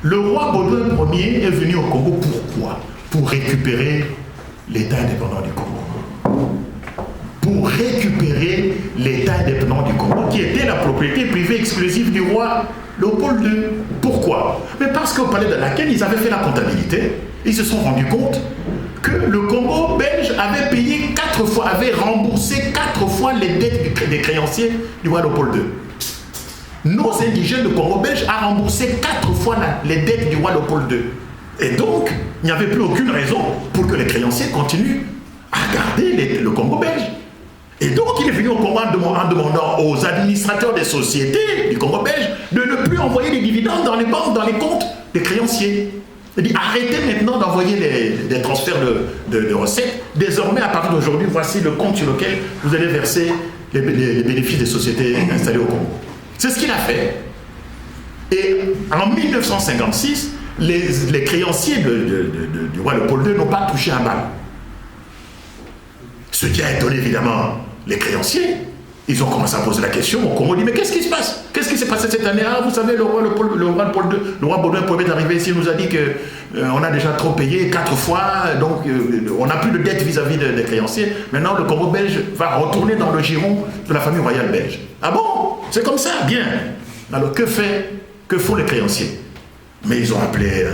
Le roi Baudouin Ier est venu au Congo pourquoi? Pour récupérer l'État indépendant du Congo. Pour récupérer l'État indépendant du Congo, qui était la propriété privée exclusive du roi Léopold II. Pourquoi? Mais parce qu'au palais de laquelle ils avaient fait la comptabilité, ils se sont rendus compte que le Congo belge avait payé 4 fois, avait remboursé 4 fois les dettes des créanciers du roi Léopold II. Nos indigènes du Congo belge a remboursé 4 fois les dettes du roi Léopold II. Et donc, il n'y avait plus aucune raison pour que les créanciers continuent à garder le Congo belge. Et donc, il est venu au Congo en demandant aux administrateurs des sociétés du Congo belge de ne plus envoyer des dividendes dans les banques, dans les comptes des créanciers. Il dit, arrêtez maintenant d'envoyer des transferts de recettes. Désormais, à partir d'aujourd'hui, voici le compte sur lequel vous allez verser les bénéfices des sociétés installées au Congo. C'est ce qu'il a fait. Et en 1956, les créanciers du roi Léopold II n'ont pas touché un bal. Ce qui a étonné évidemment les créanciers. Ils ont commencé à poser la question au Congo, on dit mais qu'est-ce qui se passe? Qu'est-ce qui s'est passé cette année? Ah, vous savez, le roi Baudouin Ier est arrivé ici, il nous a dit qu'on a déjà trop payé 4 fois, donc on n'a plus de dette vis-à-vis des créanciers. Maintenant, le Congo belge va retourner dans le giron de la famille royale belge. Ah bon? C'est comme ça? Bien. Alors que font les créanciers? Mais ils ont appelé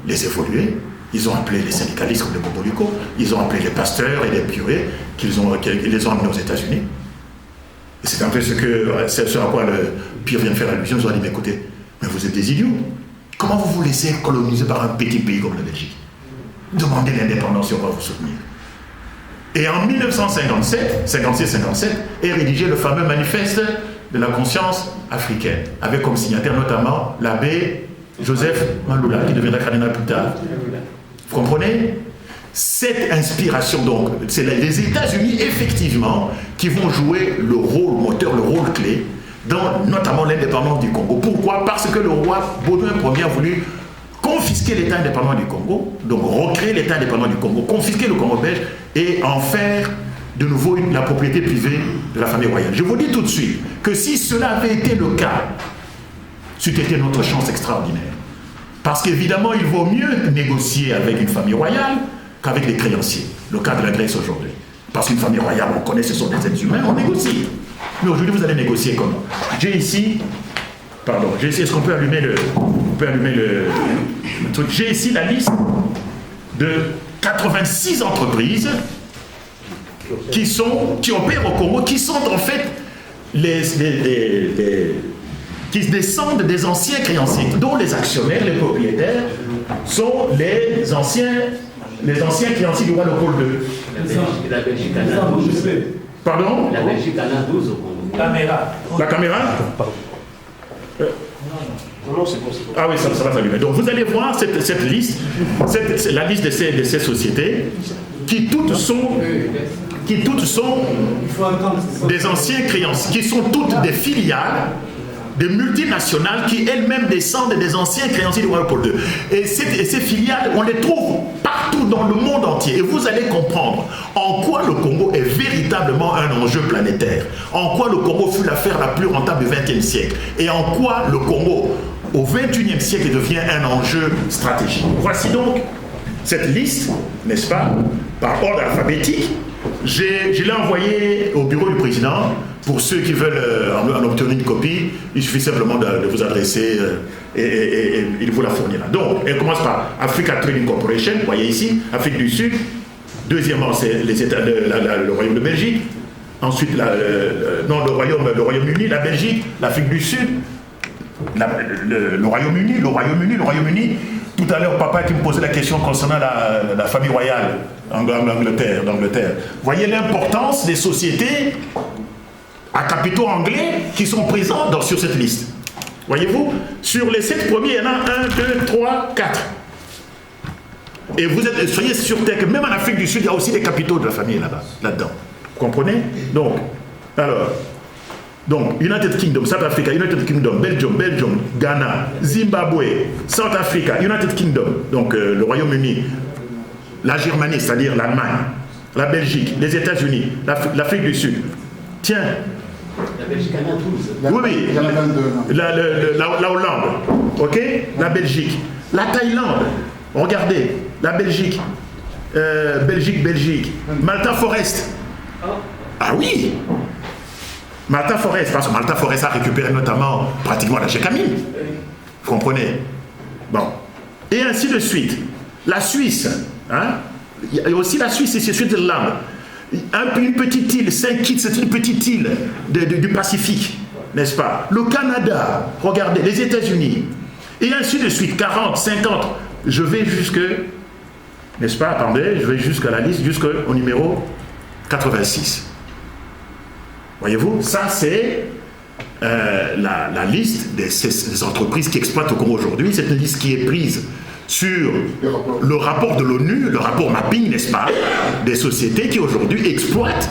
les évolués, ils ont appelé les syndicalistes comme les Bobolico, ils ont appelé les pasteurs et les curés qu'ils les ont amenés aux États-Unis. Et c'est un peu ce à quoi le Pierre vient de faire allusion. Ils ont dit, mais écoutez, mais vous êtes des idiots. Comment vous vous laissez coloniser par un petit pays comme la Belgique? Demandez l'indépendance et on va vous soutenir. Et en 1957, 56-57, est rédigé le fameux manifeste de la conscience africaine, avec comme signataire notamment l'abbé Joseph Maloula, qui deviendra cardinal plus tard. Vous comprenez? Cette inspiration, donc, c'est les États-Unis, effectivement, qui vont jouer le rôle moteur, le rôle clé, dans notamment l'indépendance du Congo. Pourquoi? Parce que le roi Baudouin Ier a voulu confisquer l'État indépendant du Congo, donc recréer l'État indépendant du Congo, confisquer le Congo belge et en faire de nouveau la propriété privée de la famille royale. Je vous dis tout de suite que si cela avait été le cas, c'eût été notre chance extraordinaire. Parce qu'évidemment, il vaut mieux négocier avec une famille royale qu'avec les créanciers. Le cas de la Grèce aujourd'hui. Parce qu'une famille royale, on connaît, ce sont des êtres humains, on négocie. Mais aujourd'hui, vous allez négocier comment? J'ai ici, est-ce qu'on peut allumer le truc? J'ai ici la liste de 86 entreprises qui opèrent au Congo, qui sont en fait qui descendent des anciens créanciers, dont les actionnaires, les propriétaires, sont les anciens créanciers du roi Léopold II. La Belgique en a 12. Pardon? La Belgique en a 12 au Congo. La caméra? Non, c'est bon. Ah oui, ça va s'allumer. Donc vous allez voir cette liste, la liste de ces sociétés, qui toutes sont des anciens créanciers, qui sont toutes des filiales, des multinationales qui elles-mêmes descendent des anciens créanciers du roi Léopold II. Et ces filiales, on les trouve partout dans le monde entier. Et vous allez comprendre en quoi le Congo est véritablement un enjeu planétaire. En quoi le Congo fut l'affaire la plus rentable du XXe siècle. Et en quoi le Congo, au XXIe siècle, devient un enjeu stratégique. Voici donc cette liste, n'est-ce pas, par ordre alphabétique. Je l'ai envoyé au bureau du président. Pour ceux qui veulent en obtenir une copie, il suffit simplement de vous adresser et il vous la fournira. Donc, elle commence par Africa Trading Corporation, vous voyez ici, Afrique du Sud. Deuxièmement, c'est le Royaume de Belgique. Ensuite, le Royaume-Uni, la Belgique, l'Afrique du Sud, le Royaume-Uni. Tout à l'heure, papa qui me posait la question concernant la famille royale d'Angleterre. Voyez l'importance des sociétés à capitaux anglais qui sont présents sur cette liste. Voyez-vous, sur les 7 premiers, il y en a 1, 2, 3, 4. Et soyez sûr que même en Afrique du Sud, il y a aussi des capitaux de la famille là-dedans. Vous comprenez? Donc, United Kingdom, South Africa, United Kingdom, Belgium, Ghana, Zimbabwe, South Africa, United Kingdom, donc le Royaume-Uni, la Germanie, c'est-à-dire l'Allemagne, la Belgique, les États-Unis, l'Afrique du Sud. Tiens, La Belgique en a 12. Oui, oui. Il y en a 22. La Hollande, ok? La Belgique. La Thaïlande, regardez, la Belgique. Belgique. Malta Forest. Ah oui! Malta Forest, parce que Malta Forest a récupéré notamment pratiquement la Gécamine. Vous comprenez? Bon. Et ainsi de suite. La Suisse, hein? Il y a aussi la Suisse et Switzerland. Une petite île, Saint-Kitts, c'est une petite île du Pacifique, n'est-ce pas? Le Canada, regardez, les États-Unis, et ainsi de suite, 40, 50, je vais jusque, n'est-ce pas? Attendez, je vais jusqu'à la liste, jusqu'au numéro 86. Voyez-vous, ça c'est la liste des entreprises qui exploitent au Congo aujourd'hui. C'est une liste qui est prise sur le rapport de l'ONU, le rapport mapping, n'est-ce pas, des sociétés qui aujourd'hui exploitent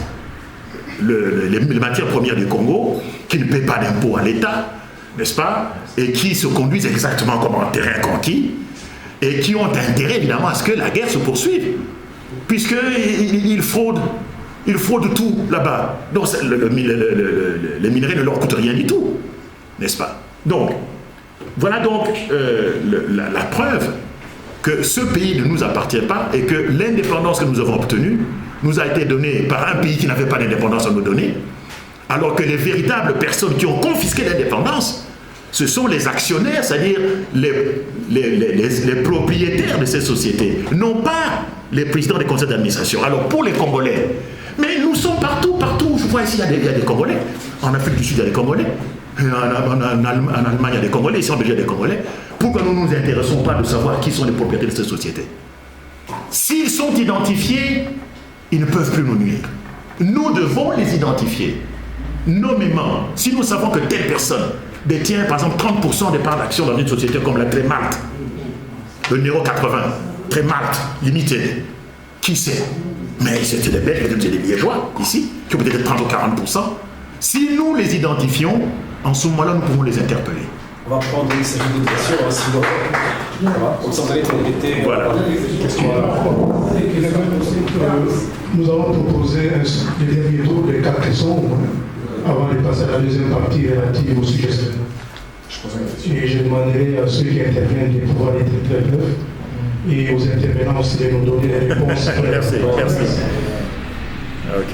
les matières premières du Congo, qui ne paient pas d'impôts à l'État, n'est-ce pas, et qui se conduisent exactement comme un terrain conquis, et qui ont intérêt évidemment à ce que la guerre se poursuive, puisqu'ils fraudent tout là-bas. Donc les minerais ne leur coûtent rien du tout, n'est-ce pas? Donc, voilà donc la preuve que ce pays ne nous appartient pas et que l'indépendance que nous avons obtenue nous a été donnée par un pays qui n'avait pas d'indépendance à nous donner, alors que les véritables personnes qui ont confisqué l'indépendance, ce sont les actionnaires, c'est-à-dire les propriétaires de ces sociétés, non pas les présidents des conseils d'administration. Alors pour les Congolais, mais nous sommes partout, je vois ici il y a des Congolais, en Afrique du Sud il y a des Congolais, en Allemagne il y a des Congolais, ici en Belgique il y a des Congolais. Pourquoi nous ne nous intéressons pas de savoir qui sont les propriétaires de ces sociétés? S'ils sont identifiés, ils ne peuvent plus nous nuire. Nous devons les identifier nommément. Si nous savons que telle personne détient par exemple 30% des parts d'action dans une société comme la Trémalte, le numéro 80, Trémalte Limited, qui sait? Mais c'est des Belges, peut-être des Liégeois ici, qui ont peut-être 30 ou 40%. Si nous les identifions, en ce moment-là, nous pouvons les interpeller. On va prendre une série de questions, sinon. Comme ça, vous allez compléter. Voilà. Nous allons proposer le dernier tour des 4 questions avant de passer à la deuxième partie relative aux suggestions. Et je demanderai à ceux qui interviennent de pouvoir être très brefs et aux intervenants aussi de nous donner les réponses. Merci. Ok.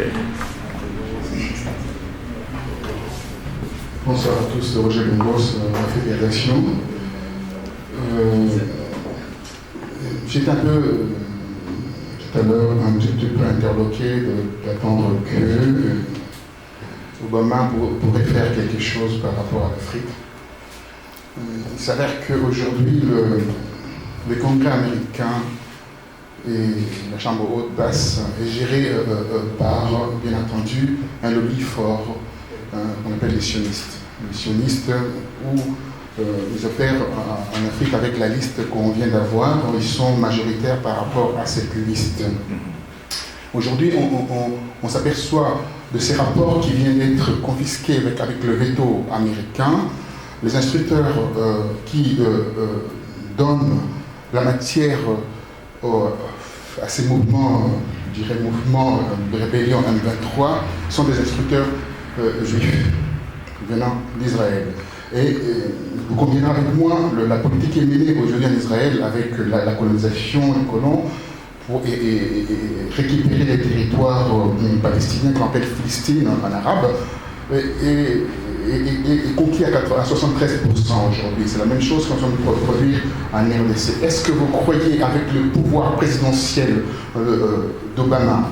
Bonsoir à tous, c'est Roger Bengos, la Fédération. J'étais un peu, tout à l'heure, un petit peu interloqué d'attendre que Obama pourrait faire quelque chose par rapport à l'Afrique. Il s'avère qu'aujourd'hui, le Congrès américain et la Chambre haute basse est géré par, bien entendu, un lobby fort qu'on appelle les sionistes. Les sionistes où ils opèrent en Afrique avec la liste qu'on vient d'avoir, ils sont majoritaires par rapport à cette liste. Aujourd'hui, on s'aperçoit de ces rapports qui viennent d'être confisqués avec le veto américain, les instructeurs qui donnent la matière à ces mouvements, je dirais mouvements de rébellion M23, sont des instructeurs juifs venant d'Israël. Et vous conviendrez avec moi, la politique est menée aujourd'hui en Israël avec la colonisation des colons pour récupérer les territoires palestiniens qu'on appelle Philistine en arabe et conquis à 73% aujourd'hui. C'est la même chose qu'on vient de produire en RDC. Est-ce que vous croyez avec le pouvoir présidentiel d'Obama,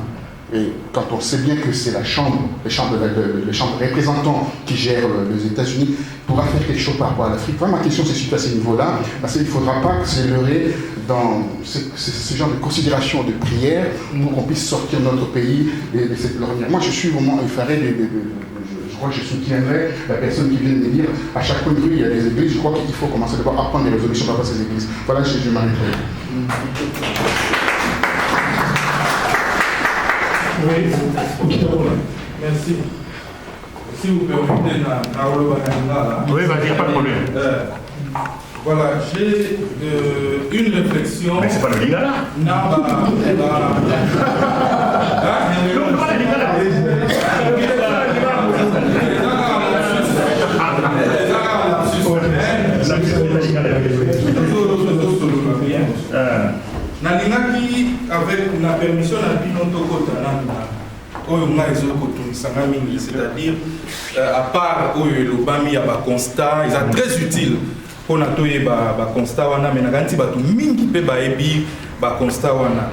et quand on sait bien que c'est les chambres de représentants qui gèrent les États-Unis, pourra faire quelque chose par rapport à l'Afrique? Ma question se situe à ce niveau-là, parce qu'il ne faudra pas que c'est leurré dans ce genre de considération de prière pour qu'on puisse sortir de notre pays de cette lorgnère. Moi, je suis vraiment effaré je crois que je soutiendrai la personne qui vient de me dire à chaque coin de rue il y a des églises. Je crois qu'il faut commencer d'abord à prendre des résolutions par rapport à ces églises. Voilà, je m'arrêterai. Oui, merci. Si vous permettez, Oui, il n'y a pas de problème. Voilà, j'ai une réflexion. Mais c'est pas le Lingala. Non, nalingaki avec la permission na bino tokotana oyo ngai ezokotunisanga mingi, c'est-à-dire à part oyo elobami ya baconstat eza très utile mpona toyeba baconstat wana, me nakanisi bato mingi mpe bayebi baconstat wana.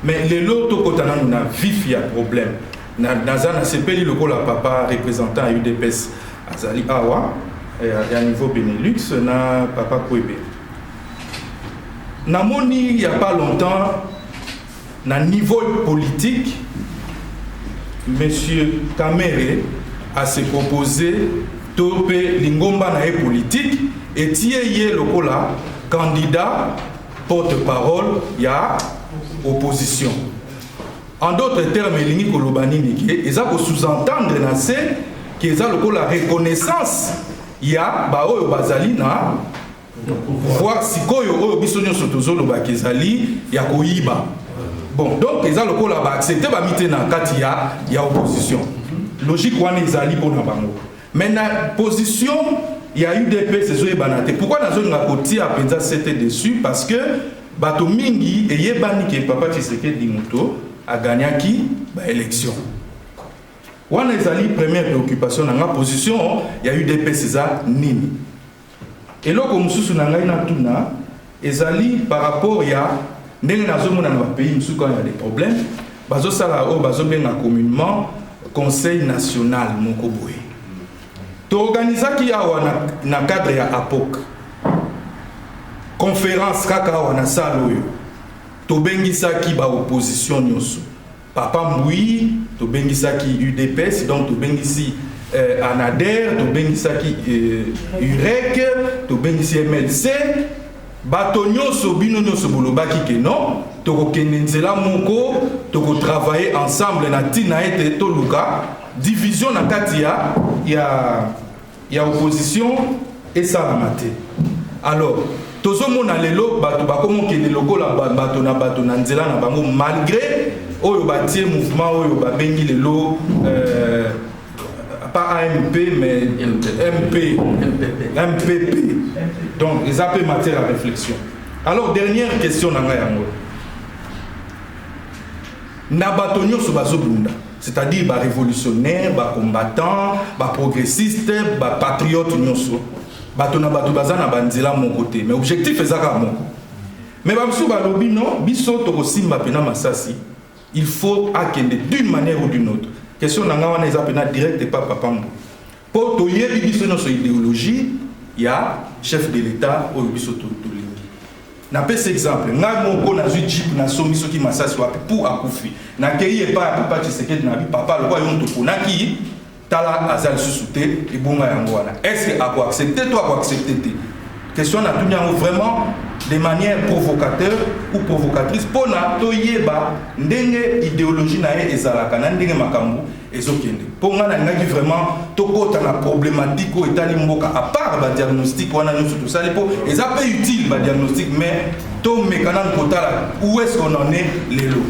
Mais lelo tokotana na vif ya problème naza nasepeli lokola papa représentant ya UDPS azali awa ya niveau Benelux na papa Kwebe. Namoni il n'y a pas longtemps, na niveau politique, monsieur Kamere a se proposé topé lingomba na politique et tieye lokola candidat porte-parole ya opposition. En d'autres termes, lingi kolobani niki eza ko sous-entendre na se que eza lokola reconnaissance ya ba oyo bazali na voir sikoyo oyo biso nyonso tozoloba kezali ya koyiba. Bon, donc eza lokola ba accepter ba mite na kati ya opposition. Logique wana ezali pona bango. Mais na position ya UDPS ezoyebana te. Pourquoi nazolinga kotia penza c'était dessus? Parce que bato mingi eyebani ke papa Tshisekedi Muto a gagnaki ba élection. Wana ezali première préoccupation na nga position ya UDPS eza nini. Et là, comme nous avons ezali par rapport à ndenge nazomona na pays mususu quand il y a des problèmes, bazo sala o bazo benga communément Conseil national moko boye. To organisaki awa na cadre ya APOC. Conférence kaka awa na salle oyo. To bengisaki ba opposition nyonso. Papa Mbui, to bengisaki UDPS, donc to bengisi Anader, to bengisaki UREC, to bengisi MLC, bato nyonso bino nyonso bolobaki ke non, to kokende nzela moko, to ko travailler ensemble na tina ete to luka division na kati ya opposition et ça la maté. Alors, tozomona lelo bato bakomo kende lokola bato na nzela na bango malgré oyo batie mouvement oyo babengi lelo pas AMP mais MPP. Donc ils appellent matière à réflexion. Alors dernière question na ngai yango. Na bato nyonso bazobunda, c'est-à-dire ba révolutionnaire, ba combattant, ba progressiste, ba patriote nyonso. Bato na bato bazana banzela mon côté, mais objectif ezaka moko. Mais bamsu balobi non, biso to kosimba pena masasi. Il faut akende d'une manière ou d'une autre. Question nanga wana eza pena direct et pas papa mbo. Pour to yebi biso no so idéologie, il y a chef de l'État au biso to lingi. Na pese exemple, nga moko na zu jeep na so miso ki masasi wapi pour akufi. Na kei e pa papa Tshisekedi na bi papa lo kwa yon to konaki tala azal susute et bonga yango wana. Est-ce que ako accepter toi ako accepter te? Question na tout yango vraiment de manière provocateur ou provocatrice pour na toyeba ndenge idéologie na ye ezalaka na ndenge makambu ezokende. Pour nga na ngaki vraiment tokota na problématique o etali mboka à part ba diagnostic wana nyonso tout ça po eza peu utile ba diagnostic mais to mekana kotala où est-ce qu'on en est lelo.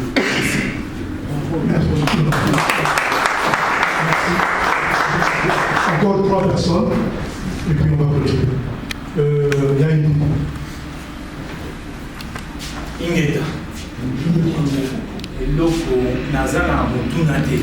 Encore 3 personnes et puis on va continuer. Il y a une Ingeta eloko nazana motuna te